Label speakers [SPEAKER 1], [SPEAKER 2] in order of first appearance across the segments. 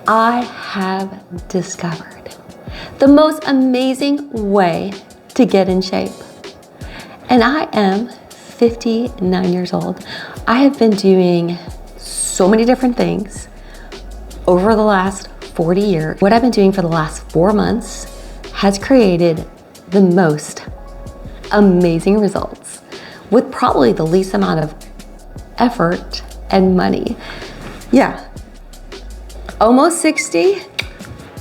[SPEAKER 1] I have discovered the most amazing way to get in shape. And I am 59 years old. I have been doing so many different things over the last 40 years. What I've been doing for the last 4 months has created the most amazing results with probably the least amount of effort and money. Yeah. Almost 60,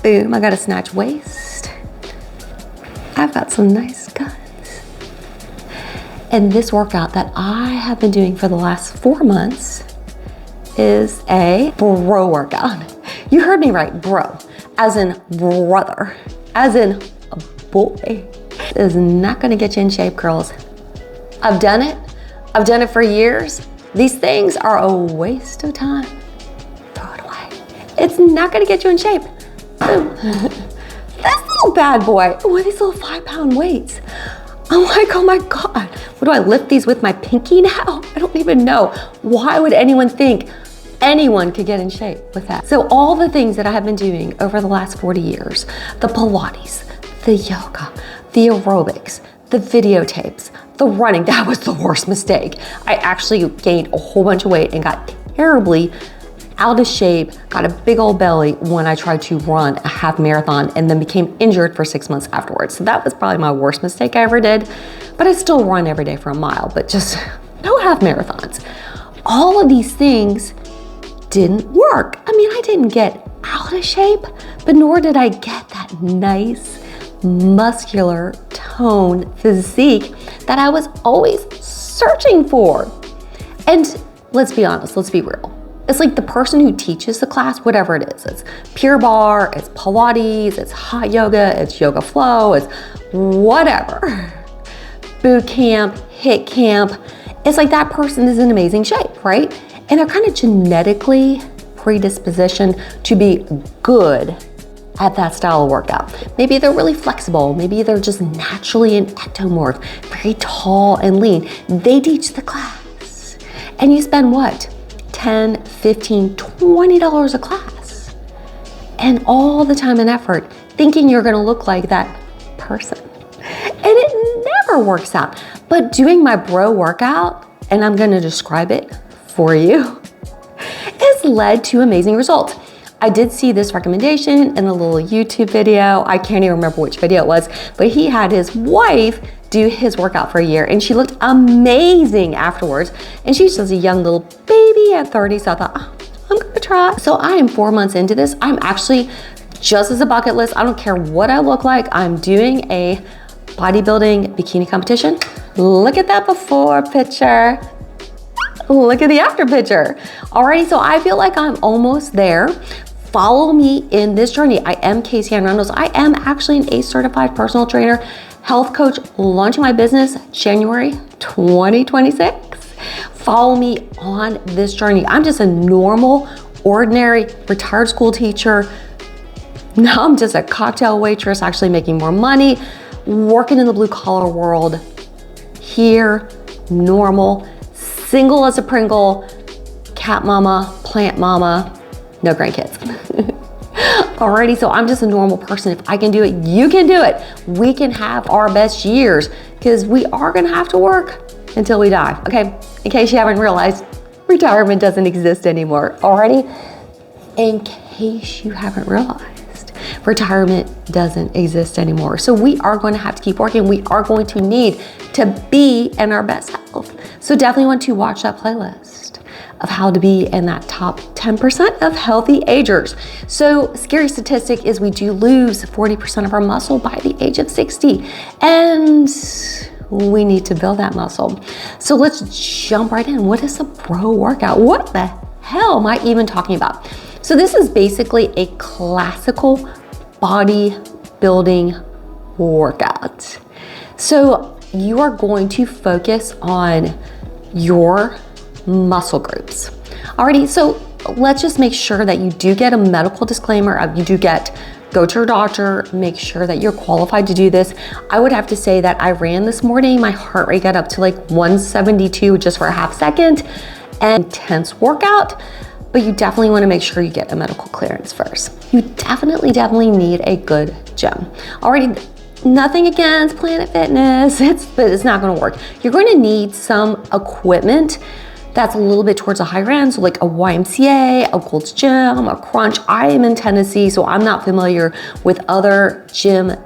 [SPEAKER 1] boom, I got a snatch waist. I've got some nice guns. And this workout that I have been doing for the last 4 months is a bro workout. You heard me right, bro, as in brother, as in a boy. It is not gonna get you in shape, girls. I've done it for years. These things are a waste of time. It's not gonna get you in shape. Boom. This little bad boy, with these little 5-pound weights. I'm like, oh my God, what do I lift these with my pinky now? I don't even know. Why would anyone think anyone could get in shape with that? So all the things that I have been doing over the last 40 years, the Pilates, the yoga, the aerobics, the videotapes, the running, that was the worst mistake. I actually gained a whole bunch of weight and got terribly out of shape, got a big old belly when I tried to run a half marathon and then became injured for 6 months afterwards. So that was probably my worst mistake I ever did. But I still run every day for a mile, but just no half marathons. All of these things didn't work. I mean, I didn't get out of shape, but nor did I get that nice, muscular tone physique that I was always searching for. And let's be honest, let's be real. It's like the person who teaches the class, whatever it is. It's Pure Barre, it's Pilates, it's hot yoga, it's yoga flow, it's whatever. Boot camp, HIIT camp. It's like that person is in amazing shape, right? And they're kind of genetically predispositioned to be good at that style of workout. Maybe they're really flexible. Maybe they're just naturally an ectomorph, very tall and lean. They teach the class. And you spend what? $10, $15, $20 a class. And all the time and effort thinking you're gonna look like that person. And it never works out. But doing my bro workout, and I'm gonna describe it for you, has led to amazing results. I did see this recommendation in a little YouTube video. I can't even remember which video it was, but he had his wife do his workout for a year and she looked amazing afterwards. And she's just a young little baby at 30, so I thought, oh, I'm gonna try. So I am 4 months into this. I'm actually, just as a bucket list, I don't care what I look like, I'm doing a bodybuilding bikini competition. Look at that before picture. Look at the after picture. Alrighty, so I feel like I'm almost there. Follow me in this journey. I am Casey Ann Reynolds. I am actually an ACE certified personal trainer, health coach, launching my business January 2026. Follow me on this journey. I'm just a normal, ordinary, retired school teacher. Now I'm just a cocktail waitress, actually making more money, working in the blue collar world here, normal, single as a Pringle, cat mama, plant mama, no grandkids. Alrighty, so I'm just a normal person. If I can do it, you can do it. We can have our best years because we are gonna have to work until we die, okay? In case you haven't realized, retirement doesn't exist anymore, alrighty? In case you haven't realized, retirement doesn't exist anymore. So we are going to have to keep working. We are going to need to be in our best health. So definitely want to watch that playlist of how to be in that top 10% of healthy agers. So scary statistic is we do lose 40% of our muscle by the age of 60. And we need to build that muscle. So let's jump right in. What is a bro workout? What the hell am I even talking about? So this is basically a classical bodybuilding workout. So you are going to focus on your muscle groups. Alrighty, so let's just make sure that you do get a medical disclaimer. Go to your doctor, make sure that you're qualified to do this. I would have to say that I ran this morning, my heart rate got up to like 172 just for a half second, and intense workout. but you definitely want to make sure you get a medical clearance first. You definitely need a good gym. Already, nothing against Planet Fitness, but it's not gonna work. You're going to need some equipment that's a little bit towards the higher end, so like a YMCA, a Gold's Gym, a Crunch. I am in Tennessee, so I'm not familiar with other gym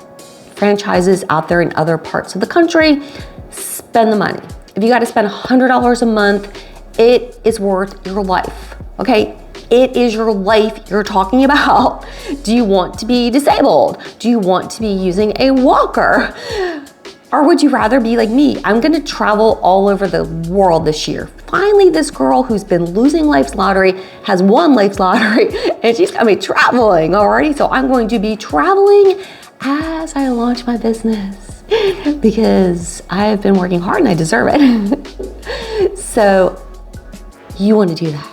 [SPEAKER 1] franchises out there in other parts of the country. Spend the money. If you gotta spend $100 a month, it is worth your life, okay? It is your life you're talking about. Do you want to be disabled? Do you want to be using a walker? Or would you rather be like me? I'm gonna travel all over the world this year. Finally, this girl who's been losing life's lottery has won life's lottery, and she's gonna be traveling already. So I'm going to be traveling as I launch my business because I've been working hard and I deserve it. So you wanna do that.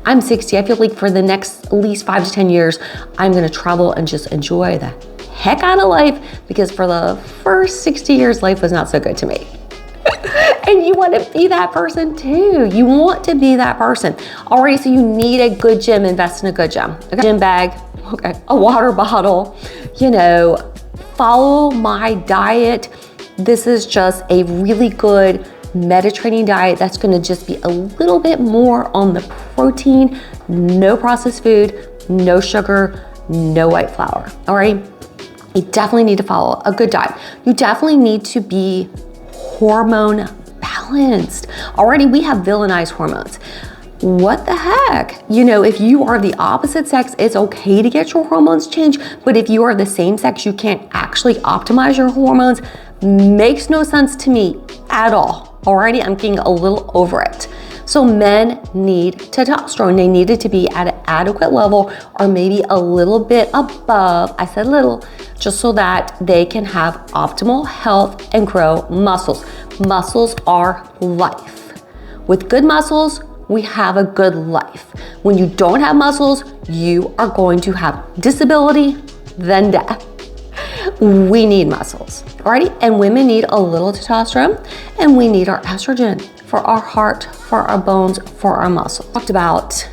[SPEAKER 1] I'm 60, I feel like for the next at least 5 to 10 years, I'm gonna travel and just enjoy the heck out of life, because for the first 60 years, life was not so good to me. And you wanna be that person too. You want to be that person. Alright, so you need a good gym, invest in a good gym. Okay? Gym bag, okay, a water bottle, you know, follow my diet. This is just a really good Mediterranean diet that's gonna just be a little bit more on the protein, no processed food, no sugar, no white flour, all right? You definitely need to follow a good diet. You definitely need to be hormone balanced. Already we have villainized hormones. What the heck? You know, if you are the opposite sex, it's okay to get your hormones changed, but if you are the same sex, you can't actually optimize your hormones. Makes no sense to me at all. Already, I'm getting a little over it. So men need testosterone. They need it to be at an adequate level or maybe a little bit above. I said little, just so that they can have optimal health and grow muscles. Muscles are life. With good muscles, we have a good life. When you don't have muscles, you are going to have disability, then death. We need muscles, alrighty? And women need a little testosterone, and we need our estrogen for our heart, for our bones, for our muscles. Talked about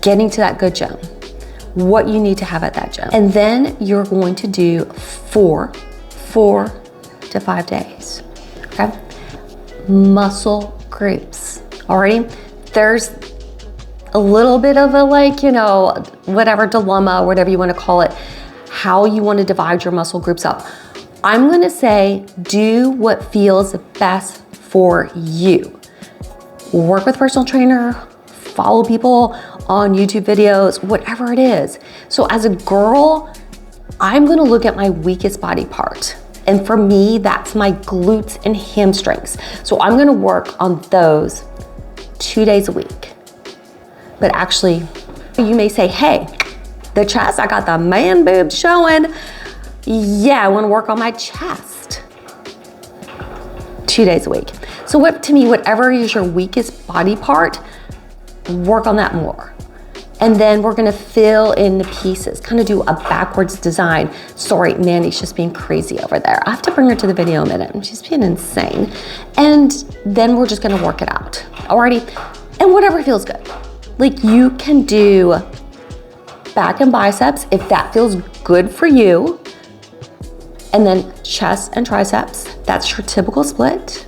[SPEAKER 1] getting to that good gym, what you need to have at that gym. And then you're going to do 4 to 5 days, okay? Muscle groups, alrighty? There's a little bit of a like, you know, whatever dilemma, whatever you want to call it, how you want to divide your muscle groups up. I'm going to say do what feels best for you. Work with a personal trainer, follow people on YouTube videos, whatever it is. So as a girl, I'm going to look at my weakest body part. And for me, that's my glutes and hamstrings. So I'm going to work on those 2 days a week. But actually, you may say, hey, the chest, I got the man boobs showing. Yeah, I wanna work on my chest 2 days a week. So to me, whatever is your weakest body part, work on that more. And then we're gonna fill in the pieces, kind of do a backwards design. Sorry, Mandy's just being crazy over there. I have to bring her to the video in a minute. She's being insane. And then we're just gonna work it out, alrighty? And whatever feels good. Like you can do back and biceps if that feels good for you. And then chest and triceps, that's your typical split.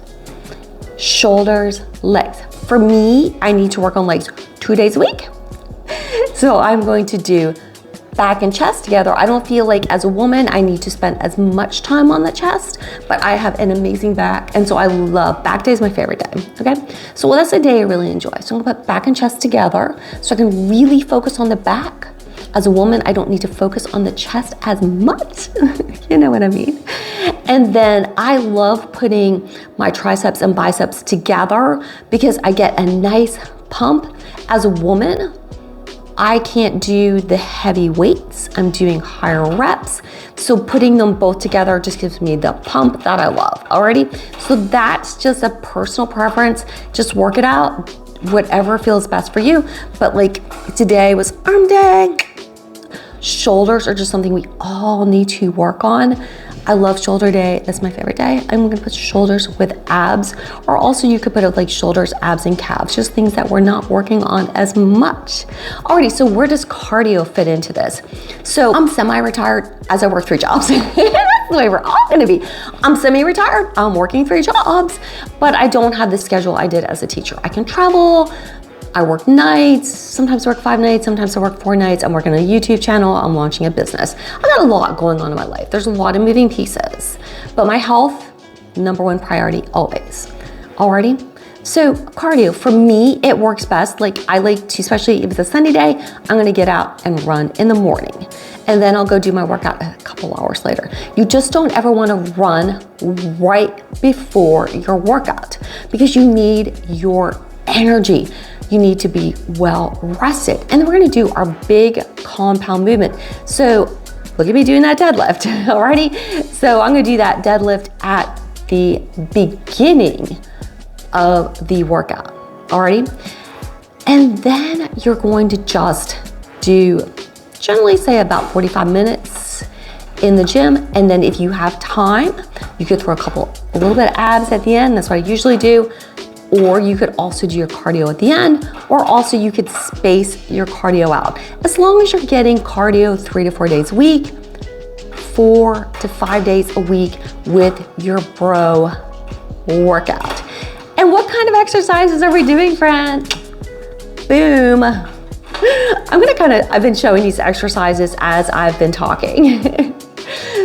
[SPEAKER 1] Shoulders, legs. For me, I need to work on legs 2 days a week. So I'm going to do back and chest together. I don't feel like as a woman, I need to spend as much time on the chest, but I have an amazing back. And so I love, back day is my favorite day, okay? So that's a day I really enjoy. So I'm gonna put back and chest together so I can really focus on the back. As a woman, I don't need to focus on the chest as much. You know what I mean? And then I love putting my triceps and biceps together because I get a nice pump. As a woman, I can't do the heavy weights. I'm doing higher reps. So putting them both together just gives me the pump that I love, already. So that's just a personal preference. Just work it out, whatever feels best for you. But like today was arm day. Shoulders are just something we all need to work on. I love shoulder day. That's my favorite day. I'm gonna put shoulders with abs, or also you could put it like shoulders, abs, and calves, just things that we're not working on as much. Alrighty, so where does cardio fit into this? So I'm semi-retired as I work 3 jobs. That's the way we're all gonna be. I'm semi-retired, I'm working 3 jobs, but I don't have the schedule I did as a teacher. I can travel, I work nights, sometimes I work 5 nights, sometimes I work 4 nights. I'm working on a YouTube channel, I'm launching a business. I got a lot going on in my life. There's a lot of moving pieces, but my health, #1 priority always. Alrighty? So cardio, for me, it works best. Like I like to, especially if it's a sunny day, I'm gonna get out and run in the morning. And then I'll go do my workout a couple hours later. You just don't ever wanna run right before your workout because you need your energy. You need to be well rested. And then we're gonna do our big compound movement. So look at me doing that deadlift, alrighty? So I'm gonna do that deadlift at the beginning of the workout, alrighty? And then you're going to just do, generally say about 45 minutes in the gym. And then if you have time, you could throw a little bit of abs at the end. That's what I usually do. Or you could also do your cardio at the end, or also you could space your cardio out. As long as you're getting cardio 3 to 4 days a week, 4 to 5 days a week with your bro workout. And what kind of exercises are we doing, friend? Boom. I've been showing these exercises as I've been talking.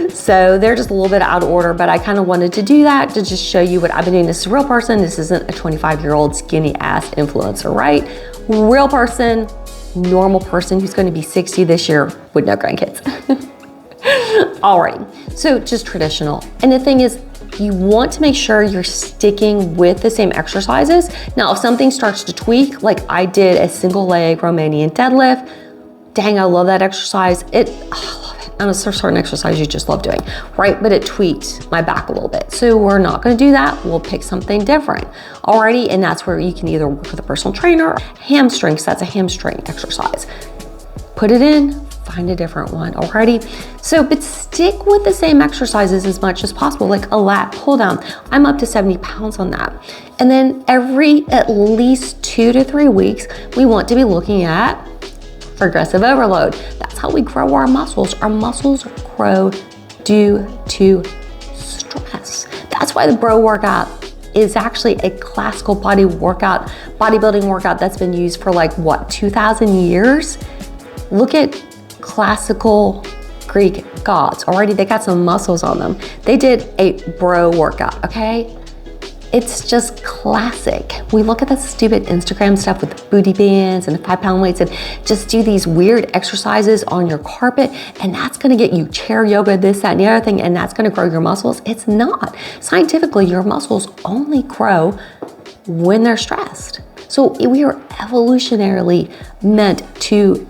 [SPEAKER 1] So they're just a little bit out of order, but I kind of wanted to do that to just show you what I've been doing. This is a real person. This isn't a 25-year-old skinny ass influencer, right? Real person, normal person who's going to be 60 this year with no grandkids. Alrighty, so just traditional. And the thing is, you want to make sure you're sticking with the same exercises. Now, if something starts to tweak, like I did a single leg Romanian deadlift, dang, I love that exercise. I love it. And it's a certain exercise you just love doing, right? But it tweaked my back a little bit. So we're not gonna do that. We'll pick something different. Alrighty, and that's where you can either work with a personal trainer or hamstrings. That's a hamstring exercise. Put it in, find a different one, alrighty? So, but stick with the same exercises as much as possible, like a lat pull down. I'm up to 70 pounds on that. And then at least 2 to 3 weeks, we want to be looking at progressive overload. That's how we grow our muscles. Our muscles grow due to stress. That's why the bro workout is actually a classical bodybuilding workout that's been used for like what, 2,000 years? Look at classical Greek gods. Already they got some muscles on them. They did a bro workout, okay? It's just classic. We look at that stupid Instagram stuff with the booty bands and the 5-pound weights and just do these weird exercises on your carpet, and that's gonna get you chair yoga, this, that, and the other thing, and that's gonna grow your muscles. It's not. Scientifically, your muscles only grow when they're stressed. So we are evolutionarily meant to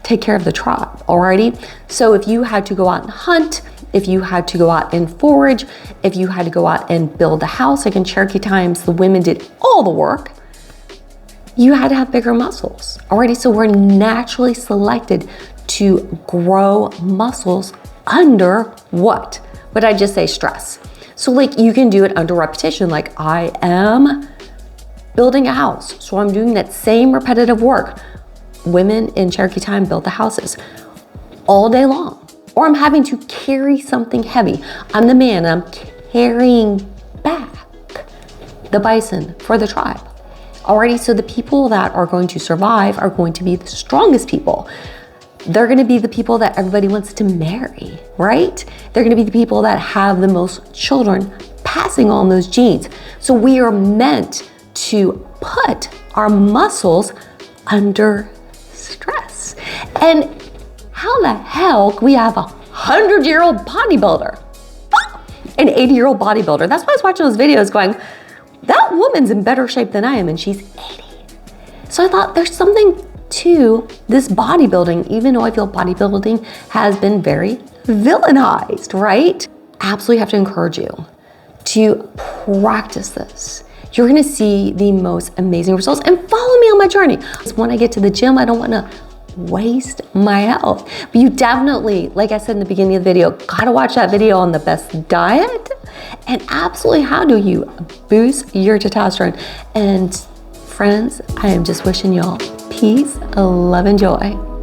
[SPEAKER 1] take care of the tribe, alrighty? So if you had to go out and hunt, if you had to go out and forage, if you had to go out and build a house, like in Cherokee times, the women did all the work, you had to have bigger muscles, alrighty? So we're naturally selected to grow muscles under what? What did I just say? Stress. So like you can do it under repetition, like I am building a house, so I'm doing that same repetitive work. Women in Cherokee time built the houses all day long. Or I'm having to carry something heavy. I'm the man, I'm carrying back the bison for the tribe. Alrighty, so the people that are going to survive are going to be the strongest people. They're gonna be the people that everybody wants to marry, right? They're gonna be the people that have the most children, passing on those genes. So we are meant to put our muscles under stress. And how the hell can we have a 100-year-old bodybuilder, an 80-year-old bodybuilder? That's why I was watching those videos going, that woman's in better shape than I am and she's 80. So I thought there's something to this bodybuilding, even though I feel bodybuilding has been very villainized, right? Absolutely have to encourage you to practice this. You're gonna see the most amazing results and follow me on my journey. When I get to the gym, I don't wanna waste my health. But you definitely, like I said in the beginning of the video, gotta watch that video on the best diet and absolutely how do you boost your testosterone. And friends, I am just wishing y'all peace, love, and joy.